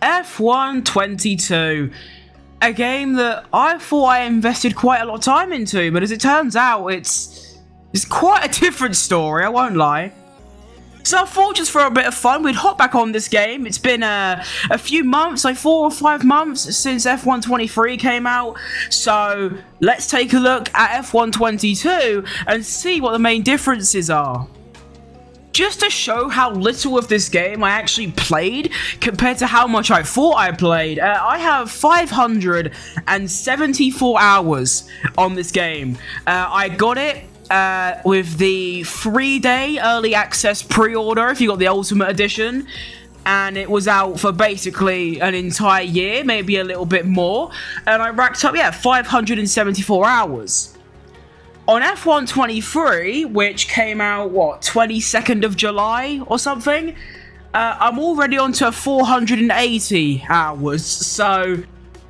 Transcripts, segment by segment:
F122. A game that I thought I invested quite a lot of time into, but as it turns out, it's quite a different story, I won't lie. So I thought just for a bit of fun, we'd hop back on this game. It's been a few months, like 4 or 5 months since F123 came out. So let's take a look at F122 and see what the main differences are. Just to show how little of this game I actually played compared to how much I thought I played, I have 574 hours on this game. I got it with the 3-day early access pre-order if you got the Ultimate Edition, and it was out for basically an entire year, maybe a little bit more, and I racked up 574 hours. On F123, which came out 22nd of July or something, I'm already on to 480 hours, so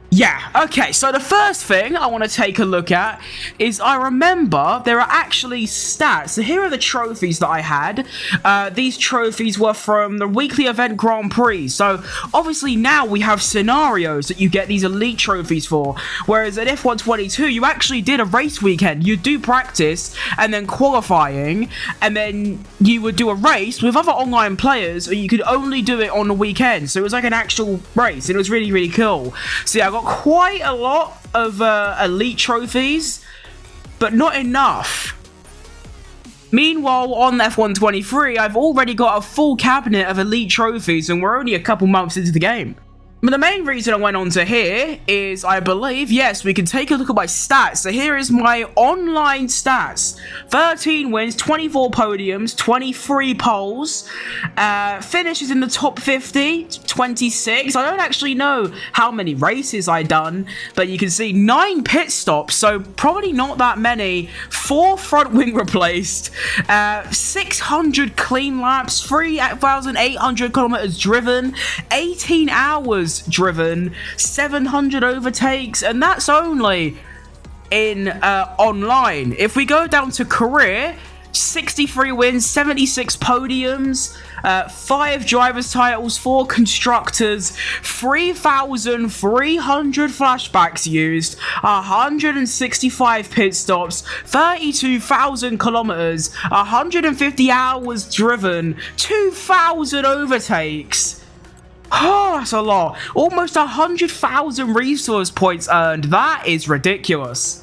yeah, okay, so the first thing I want to take a look at is I remember there are actually stats. So here are the trophies that I had. These trophies were from the weekly event Grand Prix. So obviously now we have scenarios that you get these elite trophies for. Whereas at F122, you actually did a race weekend. You do practice and then qualifying, and then you would do a race with other online players, or you could only do it on the weekend. So it was like an actual race, and it was really, really cool. So yeah, I got quite a lot of elite trophies, but not enough. Meanwhile, on F123, I've already got a full cabinet of elite trophies, and we're only a couple months into the game. But the main reason I went on to here is, I believe, yes, we can take a look at my stats. So here is my online stats. 13 wins, 24 podiums, 23 poles, finishes in the top 50, 26. I don't actually know how many races I done, but you can see 9 pit stops, so probably not that many. 4 front wing replaced, 600 clean laps, 3,800 kilometers driven, 18 hours driven, 700 overtakes, and that's only in online. If we go down to career, 63 wins, 76 podiums, 5 drivers titles, 4 constructors, 3,300 flashbacks used, 165 pit stops, 32,000 kilometers, 150 hours driven, 2,000 overtakes. Oh, that's a lot. Almost 100,000 resource points earned. That is ridiculous.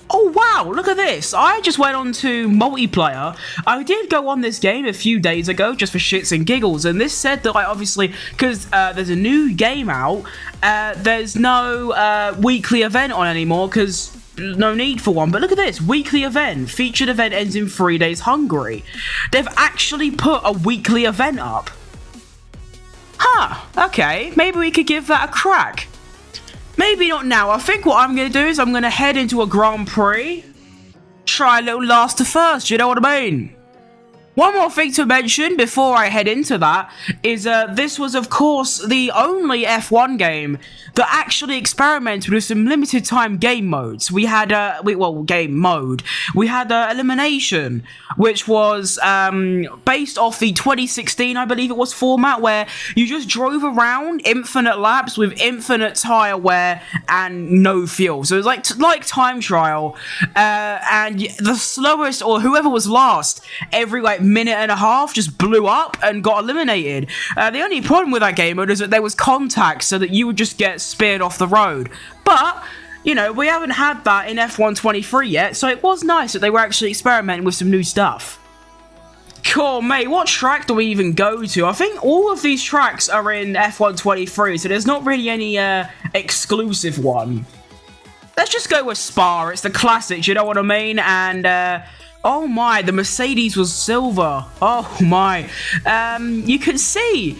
Oh wow, look at this. I just went on to multiplayer. I did go on this game a few days ago just for shits and giggles, and this said that I obviously, because there's a new game out, there's no weekly event on anymore because no need for one. But look at this, weekly event. Featured event ends in 3 days Hungary. They've actually put a weekly event up. Huh, okay, maybe we could give that a crack. Maybe not now. I think what I'm going to do is I'm going to head into a Grand Prix. Try a little last to first, you know what I mean? One more thing to mention before I head into that is this was, of course, the only F1 game that actually experimented with some limited time game modes. We had, game mode. We had Elimination, which was based off the 2016, I believe it was, format, where you just drove around infinite laps with infinite tyre wear and no fuel. So it was like time trial, and the slowest, or whoever was last, every minute and a half just blew up and got eliminated. The only problem with that game mode is that there was contact, so that you would just get speared off the road. But you know, we haven't had that in F123 yet, so it was nice that they were actually experimenting with some new stuff. Cool, mate, what track do we even go to? I think all of these tracks are in F123, so there's not really any exclusive one. Let's just go with Spa. It's the classics, you know what I mean? And oh my, the Mercedes was silver. Oh my. You can see,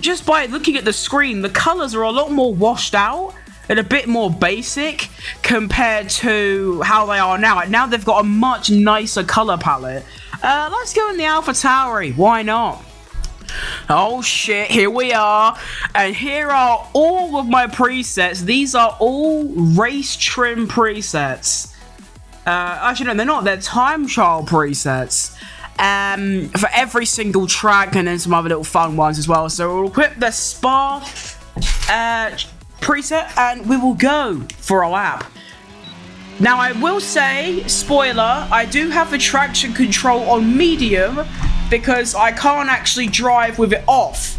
just by looking at the screen, the colours are a lot more washed out and a bit more basic compared to how they are now. Now they've got a much nicer colour palette. Let's go in the alphatauri. Why not? Oh shit, here we are, and here are all of my presets. These are all race trim presets. Actually no, they're not, they're time trial presets. for every single track, and then some other little fun ones as well. So we'll equip the Spa preset and we will go for a lap. Now I will say, spoiler, I do have the traction control on medium because I can't actually drive with it off.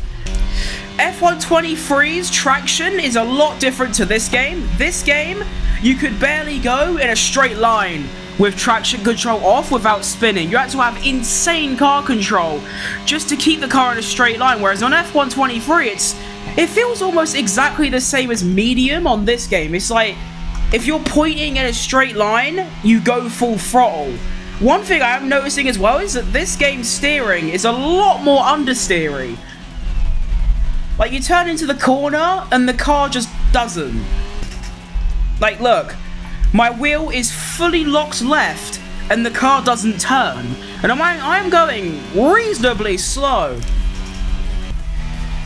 F123's traction is a lot different to this game. This game, you could barely go in a straight line with traction control off without spinning. You have to have insane car control just to keep the car in a straight line, whereas on F123 it feels almost exactly the same as medium on this game. It's like, if you're pointing in a straight line, you go full throttle. One thing I am noticing as well is that this game's steering is a lot more understeery. Like, you turn into the corner and the car just doesn't. Like, look, my wheel is fully locked left and the car doesn't turn. And I'm going reasonably slow.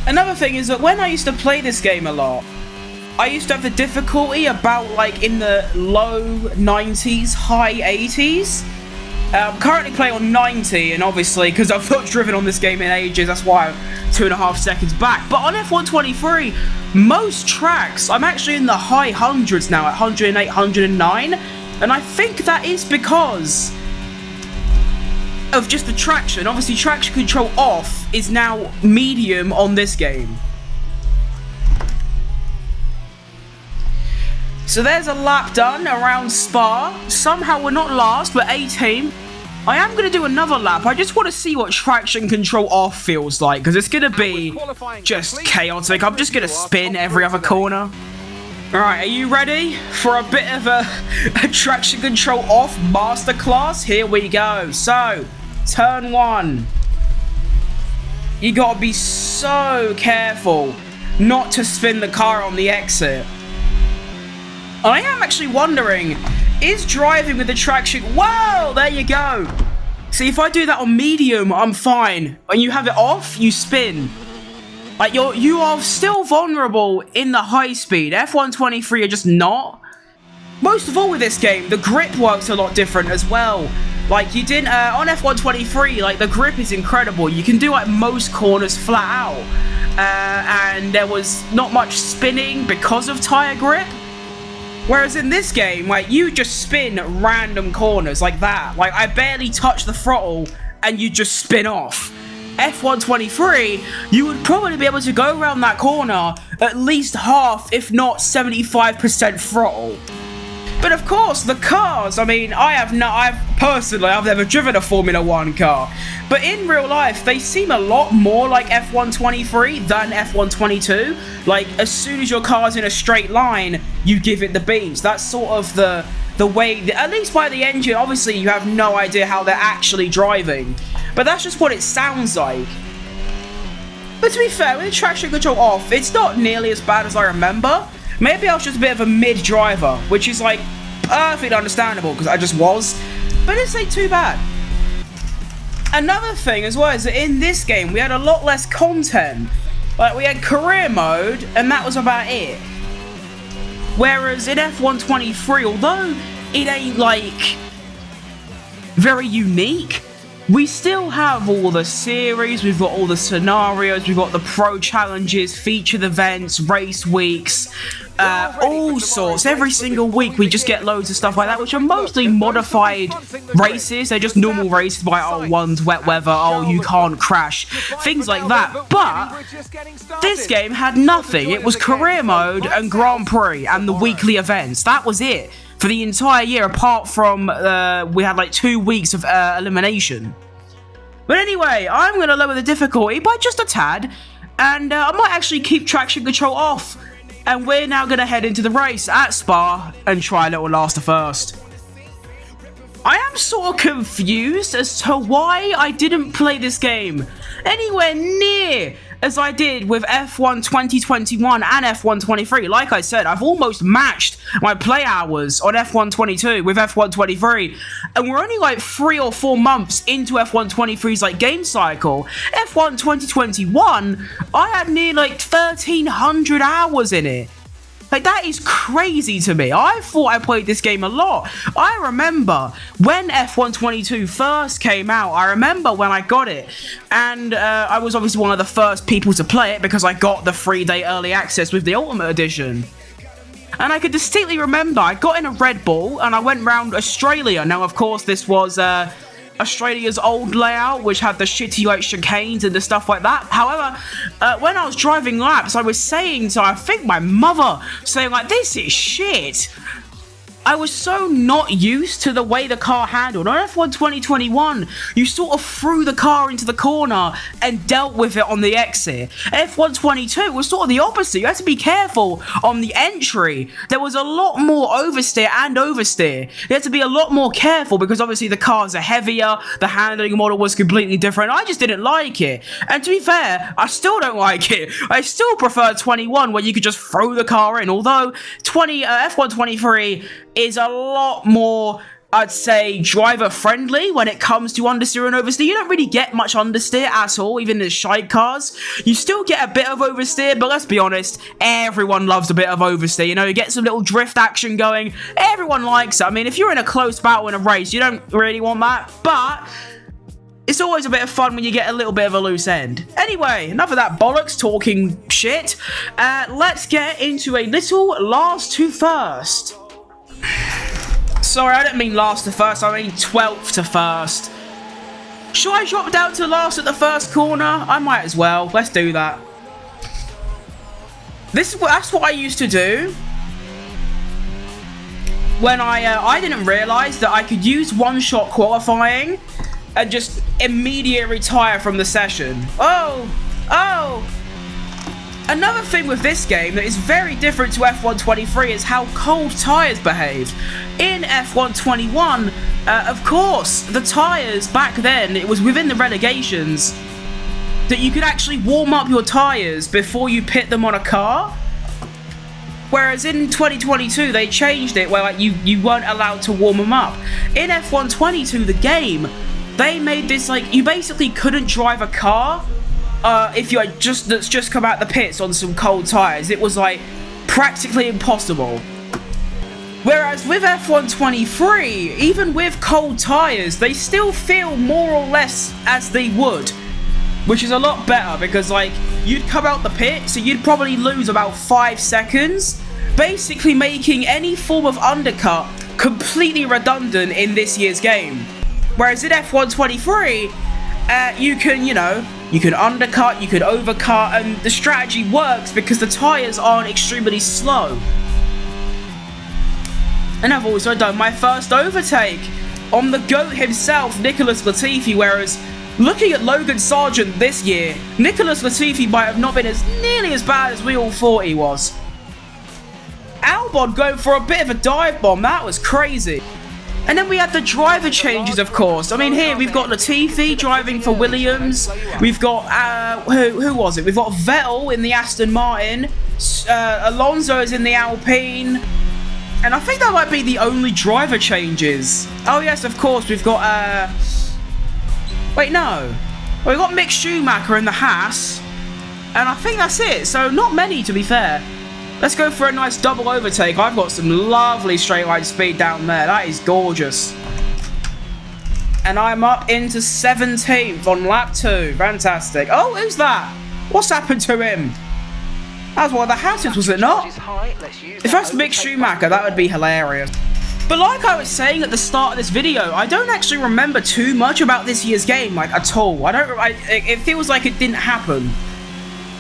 Another thing is that when I used to play this game a lot, I used to have the difficulty about like in the low 90s, high 80s. I'm currently playing on 90, and obviously, because I've not driven on this game in ages, that's why I'm 2.5 seconds back. But on F123, most tracks, I'm actually in the high hundreds now, at 108, 109, and I think that is because of just the traction. Obviously, traction control off is now medium on this game. So there's a lap done around Spa. Somehow we're not last, we're 18th. I am going to do another lap. I just want to see what traction control off feels like, because it's going to be just chaotic. I'm just going to spin every other corner. Alright, are you ready for a bit of a traction control off masterclass? Here we go. So, turn 1. You got to be so careful not to spin the car on the exit. I am actually wondering, is driving with the traction... Whoa, there you go. See, if I do that on medium, I'm fine. When you have it off, you spin. Like, you are still vulnerable in the high speed. F123 are just not. Most of all with this game, the grip works a lot different as well. Like, you didn't... on F123, like, the grip is incredible. You can do, like, most corners flat out. And there was not much spinning because of tyre grip. Whereas in this game, like, you just spin random corners like that. Like, I barely touch the throttle and you just spin off. F123, you would probably be able to go around that corner at least half, if not 75% throttle. But of course, the cars, I mean, I've never driven a Formula 1 car. But in real life, they seem a lot more like F123 than F122. Like, as soon as your car's in a straight line, you give it the beans. That's sort of the way, at least by the engine. Obviously, you have no idea how they're actually driving. But that's just what it sounds like. But to be fair, with the traction control off, it's not nearly as bad as I remember. Maybe I was just a bit of a mid-driver, which is, like, perfectly understandable, because I just was. But it's ain't too bad. Another thing as well is that in this game, we had a lot less content. Like, we had career mode, and that was about it. Whereas in F123, although it ain't, like, very unique, we still have all the series, we've got all the scenarios, we've got the pro challenges, featured events, race weeks, all sorts. Every single week we just get loads of stuff like that, which are mostly modified races. They're just normal races by, oh, one's wet weather, oh, you can't crash, things like that. But this game had nothing. It was career mode and Grand Prix and the weekly events. That was it for the entire year, apart from we had like 2 weeks of elimination. But anyway, I'm going to lower the difficulty by just a tad, and I might actually keep traction control off. And we're now going to head into the race at Spa and try a little last to first. I am sort of confused as to why I didn't play this game anywhere near as I did with F1 2021 and F123. Like I said, I've almost matched my play hours on F122 with F123, and we're only like 3 or 4 months into F123's like game cycle. F1 2021, I had near like 1,300 hours in it. Like, that is crazy to me. I thought I played this game a lot. I remember when F122 first came out. I remember when I got it. And I was obviously one of the first people to play it because I got the 3-day early access with the Ultimate Edition. And I could distinctly remember I got in a Red Bull and I went round Australia. Now, of course, this was Australia's old layout, which had the shitty like chicanes and the stuff like that. However, when I was driving laps, I was saying to, I think my mother, saying like, this is shit. I was so not used to the way the car handled. On F1 2021, you sort of threw the car into the corner and dealt with it on the exit. F1 22 was sort of the opposite. You had to be careful on the entry. There was a lot more oversteer and oversteer. You had to be a lot more careful because obviously the cars are heavier, the handling model was completely different. I just didn't like it. And to be fair, I still don't like it. I still prefer 21 where you could just throw the car in, although F1 23 is a lot more, I'd say, driver friendly when it comes to understeer and oversteer. You don't really get much understeer at all, even in the shite cars. You still get a bit of oversteer, but let's be honest, everyone loves a bit of oversteer. You know, you get some little drift action going. Everyone likes it. I mean, if you're in a close battle in a race, you don't really want that, but it's always a bit of fun when you get a little bit of a loose end. Anyway, enough of that bollocks talking shit. Let's get into a little last to first. Sorry, I didn't mean last to first, I mean 12th to first. Should I drop down to last at the first corner? I might as well. Let's do that. That's what I used to do when I didn't realise that I could use one-shot qualifying and just immediately retire from the session. Oh! Another thing with this game that is very different to F123 is how cold tyres behave. In F121, of course, the tyres back then, it was within the relegations that you could actually warm up your tyres before you pit them on a car. Whereas in 2022, they changed it where like you weren't allowed to warm them up. In F122, the game, they made this like, you basically couldn't drive a car if you had just come out the pits on some cold tyres. It was like practically impossible. Whereas with F123, even with cold tyres, they still feel more or less as they would, which is a lot better because like you'd come out the pit, so you'd probably lose about 5 seconds, basically making any form of undercut completely redundant in this year's game. Whereas in F123, you can undercut, you can overcut, and the strategy works because the tyres aren't extremely slow. And I've also done my first overtake on the GOAT himself, Nicholas Latifi, whereas looking at Logan Sargent this year, Nicholas Latifi might have not been as nearly as bad as we all thought he was. Albon going for a bit of a dive bomb, that was crazy. And then we had the driver changes, of course. I mean, here we've got Latifi driving for Williams. We've got, who was it? We've got Vettel in the Aston Martin. Alonso is in the Alpine. And I think that might be the only driver changes. Oh, yes, of course, we've got, wait, no. Well, we've got Mick Schumacher in the Haas. And I think that's it. So, not many, to be fair. Let's go for a nice double overtake. I've got some lovely straight line speed down there. That is gorgeous. And I'm up into 17th on lap 2. Fantastic. Oh, who's that? What's happened to him? That was one of the Hatters, was it not? If that's Mick Schumacher, that would be hilarious. But like I was saying at the start of this video, I don't actually remember too much about this year's game, like, at all. It feels like it didn't happen.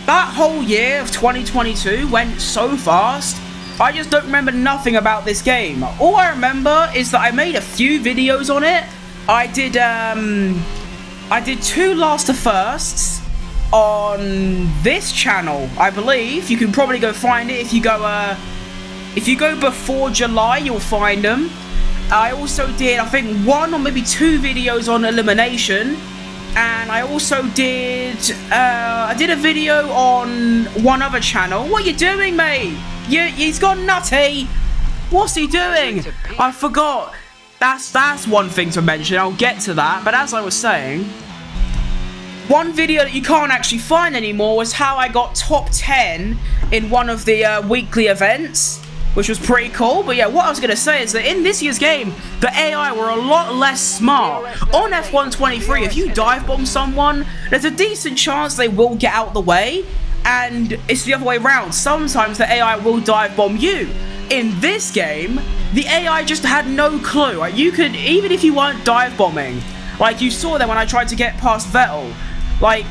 That whole year of 2022 went so fast, I just don't remember nothing about this game. All I remember is that I made a few videos on it. I did 2 last to firsts on this channel, I believe. You can probably go find it if you go before July, you'll find them. I also did, I think, 1 or maybe 2 videos on elimination. And I also did, I did a video on one other channel. What are you doing, mate? He's gone nutty. What's he doing? I forgot. That's one thing to mention. I'll get to that. But as I was saying, One video that you can't actually find anymore was how I got top 10 in one of the weekly events, which was pretty cool. But yeah, what I was going to say is that in this year's game, the AI were a lot less smart. On F123, if you dive bomb someone, there's a decent chance they will get out the way, and it's the other way around. Sometimes the AI will dive bomb you. In this game, the AI just had no clue. Like, you could, even if you weren't dive bombing, like you saw that when I tried to get past Vettel, like,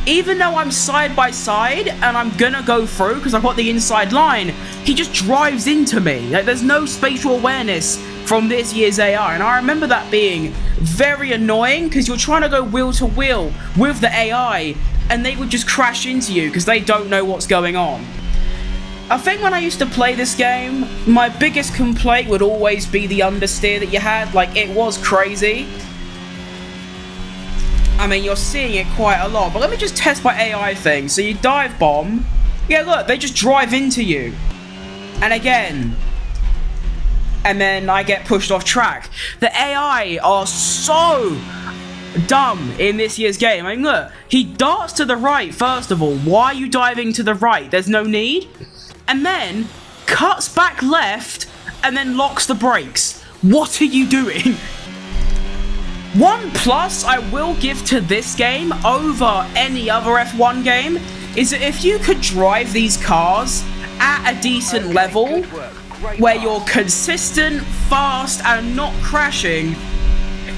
even though I'm side by side and I'm gonna go through because I've got the inside line, he just drives into me. Like, there's no spatial awareness from this year's AI, and I remember that being very annoying because you're trying to go wheel to wheel with the AI and they would just crash into you because they don't know what's going on. I think when I used to play this game, my biggest complaint would always be the understeer that you had. Like, it was crazy. I mean, you're seeing it quite a lot, but let me just test my AI thing. So you dive bomb. Yeah, look, they just drive into you. And again. And then I get pushed off track. The AI are so dumb in this year's game. I mean, look, he darts to the right, first of all. Why are you diving to the right? There's no need. And then cuts back left and then locks the brakes. What are you doing? One plus I will give to this game over any other F1 game is that if you could drive these cars at a decent level where you're consistent, fast, and not crashing,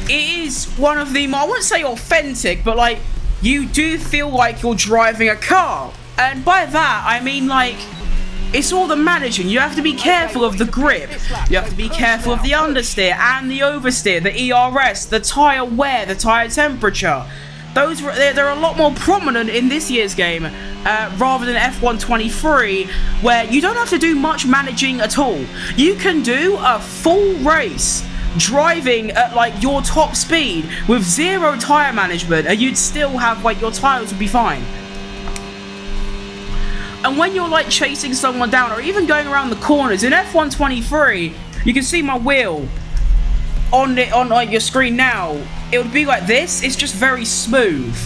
it is one of the, I wouldn't say authentic, but like, you do feel like you're driving a car. And by that, I mean, like, it's all the managing. You have to be careful of the grip. You have to be careful of the understeer and the oversteer, the ERS, the tyre wear, the tyre temperature. They're a lot more prominent in this year's game rather than F123, where you don't have to do much managing at all. You can do a full race driving at like your top speed with zero tyre management, and you'd still have, like, your tyres would be fine. And when you're like chasing someone down or even going around the corners in F123, you can see my wheel on like your screen now. It would be like this. It's just very smooth.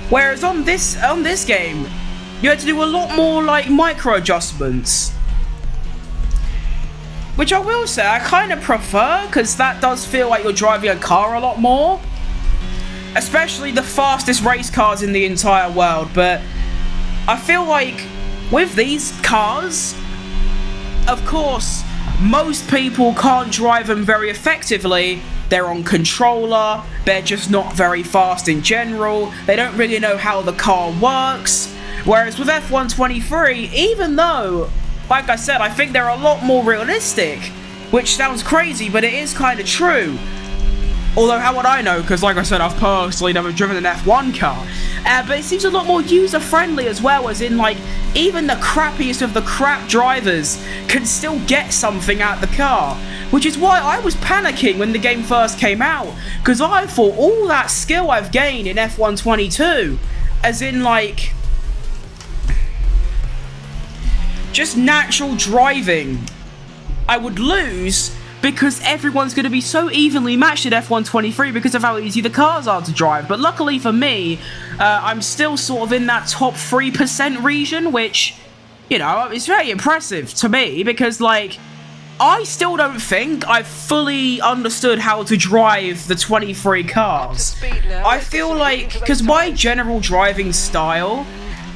Whereas on this game, you had to do a lot more like micro adjustments, which I will say I kind of prefer, because that does feel like you're driving a car a lot more, especially the fastest race cars in the entire world. But I feel like with these cars, of course, most people can't drive them very effectively. They're on controller, they're just not very fast in general, they don't really know how the car works. Whereas with F123, even though, like I said, I think they're a lot more realistic, which sounds crazy, but it is kind of true. Although, how would I know? Because, like I said, I've personally never driven an F1 car. But it seems a lot more user-friendly as well, as in, like, even the crappiest of the crap drivers can still get something out of the car. Which is why I was panicking when the game first came out, because I thought all that skill I've gained in F122, as in, like, just natural driving, I would lose, because everyone's going to be so evenly matched in F123 because of how easy the cars are to drive. But luckily for me, I'm still sort of in that top 3% region, which, you know, is very impressive to me, because, like, I still don't think I've fully understood how to drive the 23 cars. I feel like, because my general driving style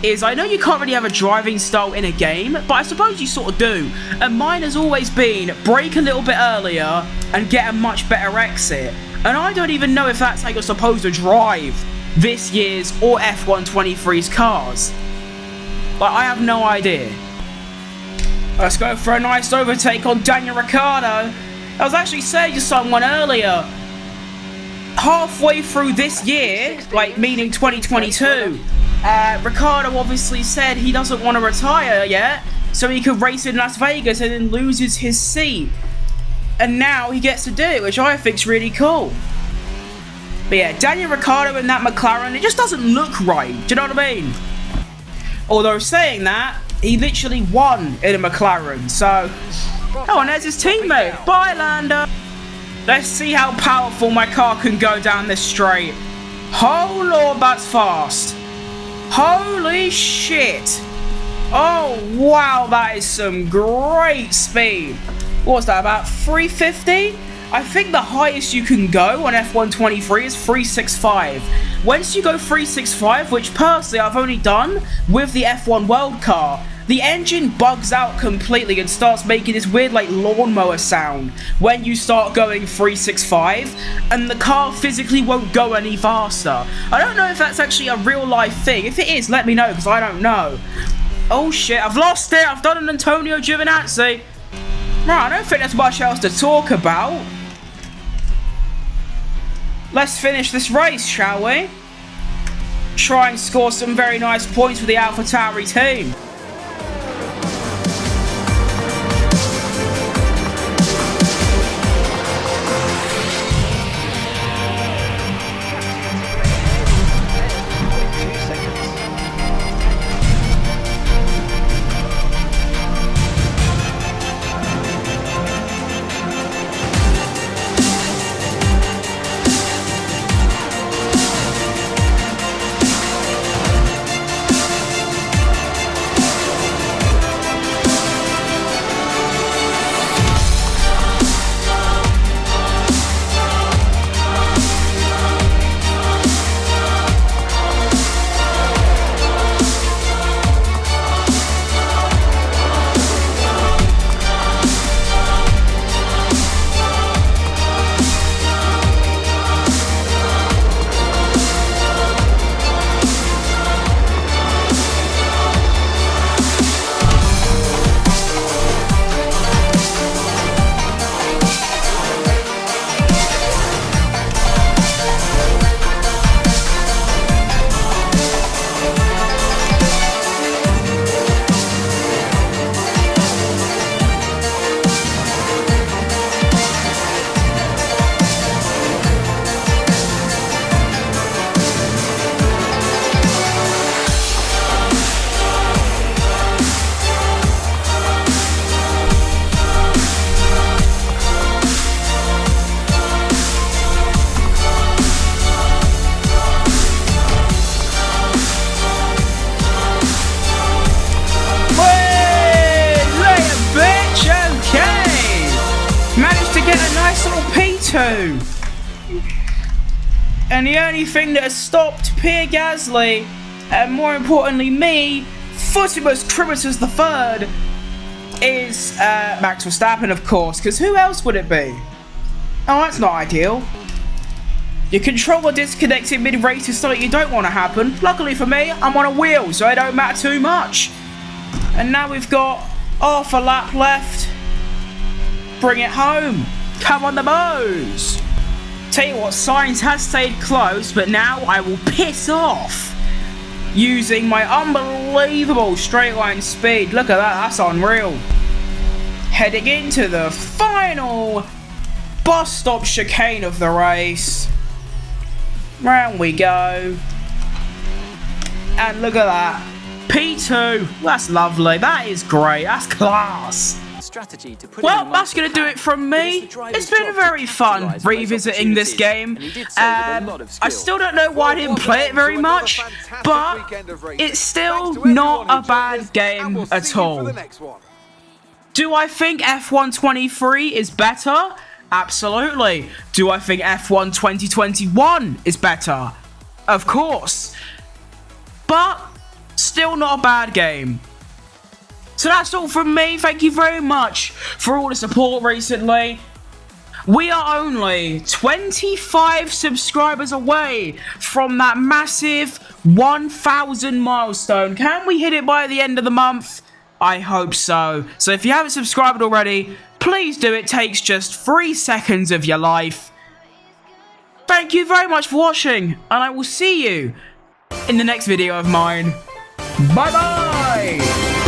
is, I know you can't really have a driving style in a game, but I suppose you sort of do. And mine has always been brake a little bit earlier and get a much better exit. And I don't even know if that's how you're supposed to drive this year's or F123's cars. Like, I have no idea. Let's go for a nice overtake on Daniel Ricciardo. I was actually saying to someone earlier, halfway through this year, like meaning 2022, Ricciardo obviously said he doesn't want to retire yet, so he could race in Las Vegas and then loses his seat. And now he gets to do it, which I think's really cool. But yeah, Daniel Ricciardo in that McLaren, it just doesn't look right. Do you know what I mean? Although saying that, he literally won in a McLaren, so... Oh, and there's his teammate. Bye, Lando. Let's see how powerful my car can go down this straight. Oh lord, that's fast. Holy shit. Oh wow, that is some great speed. What's that, about 350? I think the highest you can go on F123 is 365. Once you go 365, which personally I've only done with the F1 World Car, the engine bugs out completely and starts making this weird like lawnmower sound when you start going 365, and the car physically won't go any faster. I don't know if that's actually a real life thing. If it is, let me know, because I don't know. Oh shit, I've lost it. I've done an Antonio Giovinazzi. Right, I don't think there's much else to talk about. Let's finish this race, shall we? Try and score some very nice points for the alphatauri team. And the only thing that has stopped Pierre Gasly, and more importantly me, Futimus Crimiters III, is Max Verstappen, of course, because who else would it be? Oh, that's not ideal. Your controller disconnected mid-race is something you don't want to happen. Luckily for me, I'm on a wheel, so it don't matter too much. And now we've got half a lap left. Bring it home. Come on the bows. Tell you what, Sainz has stayed close, but now I will piss off using my unbelievable straight line speed. Look at that, that's unreal. Heading into the final bus stop chicane of the race. Round we go. And look at that. P2. That's lovely. That is great. That's class. Well, that's going to do it from me. It's been very fun revisiting this game. I still don't know why I didn't play it very much, but it's still not a bad game at all. Do I think F123 is better? Absolutely. Do I think F1 2021 is better? Of course. But still not a bad game. So that's all from me. Thank you very much for all the support recently. We are only 25 subscribers away from that massive 1,000 milestone. Can we hit it by the end of the month? I hope so. So if you haven't subscribed already, please do. It takes just 3 seconds of your life. Thank you very much for watching, and I will see you in the next video of mine. Bye bye!